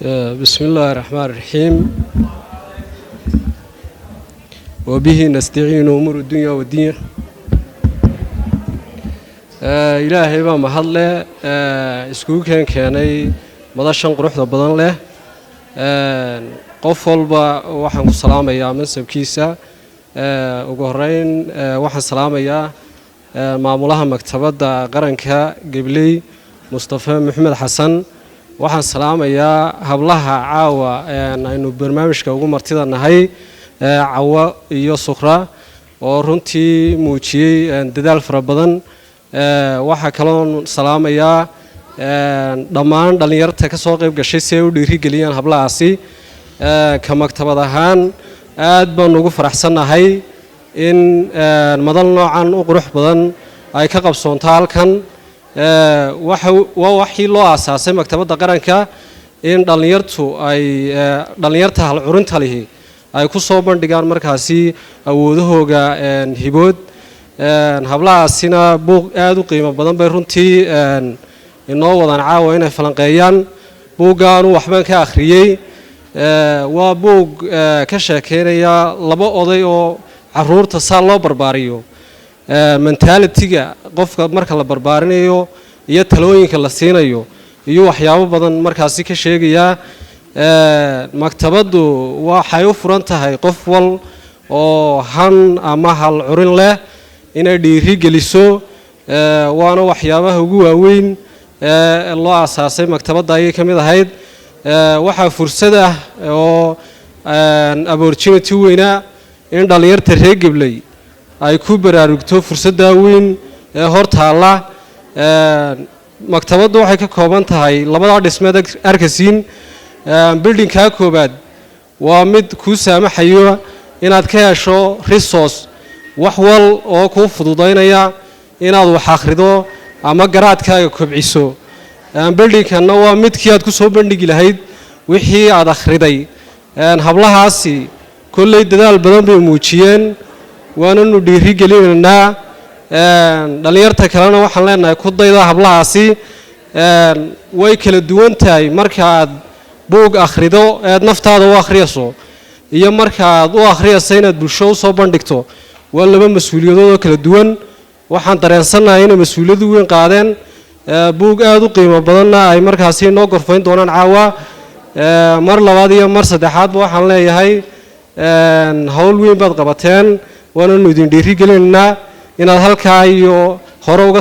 بسم الله الرحمن الرحيم وبه نستعين أمور الدنيا والدين إلهي ما محله اسكو كانay madashan quruxda badan leh qof walba waxaan ku salaamayaa mansabkiisa ugu horeyn waxaan salaamayaa maamulaha maktabadda qaranka Gabley Mustafa Maxamed Xasan waxaan salaamayaa hablaha caawa aynu barnaamijka ugu martida nahay caawa iyo sukhra oo runtii muujiyay dadaal fara badan waxa kaloon salaamayaa dhammaan dhalinyarta ka soo qayb gashay si ay u dhiirigeliyaan hablahaasi ka maktabad ahaan aad baan ugu faraxsanahay in madal noocan u qurux badan ay ka qabsoonto halkan waxii loo aasaasay maktabadda qaranka in dhalinyarta hal curinta lihi ay ku soo bandhigaan markaasi awoodahooga hibood hablahaasina buuq aad u qiimo badan bay runtii inoo wadaan caawa inay falanqeeyaan buuggaanu waxbaan ka akhriyey waa buug ka sheekeynaya laba oday oo caruurta saa loo barbaariyo mentalitiga qofka marka la barbaarinayo iyo talooyinka la siinayo iyo waxyaabo badan markaasi ka sheegaya maktabaddu waxay u furan tahay qof wal oo han ama hal curin leh inay dhiiri geliso waana waxyaabaha ugu waaweyn loo aasaasay maktabadda ayay ka mid ahayd waxaa fursad ah oo opportunity weyna in dhalinyarta reer Gabley ay ku baraarugto fursadda weyn ee hortaala maktabaddu waxay ka kooban tahay labada dhismeed arkasiin building ka koobaad waa mid ku saamaxayo inaad ka hesho resource wax wal oo ku fududeynaya inaad wax akhrido ama garaadkaaga kobciso buildingkana waa midkii aad ku soo bandhigi lahayd wixii aad akhriday hablahaasi kullay dadaal badan bay muujiyeen waananu dhiirigelinaynaa dhalinyarta kalena waxaan leenahay ku dayda hablahaasi way kala duwan tahay marka aad buug akhrido eed naftaada u akhriyayso iyo marka aad u akhriyayso inaad bulsho u soo bandhigto waa laba mas'uuliyadood oo kala duwan waxaan dareensanahay inay mas'uuliyad weyn qaadeen buug aad u qiimo badanna ay markaasi noo gorfayn doonaan caawa mar labaad iyo mar saddexaadba waxaan leeyahay hawl weyn baad qabateen waananu idin dhiirigelinaynaa inaad halkaa iyo hore uga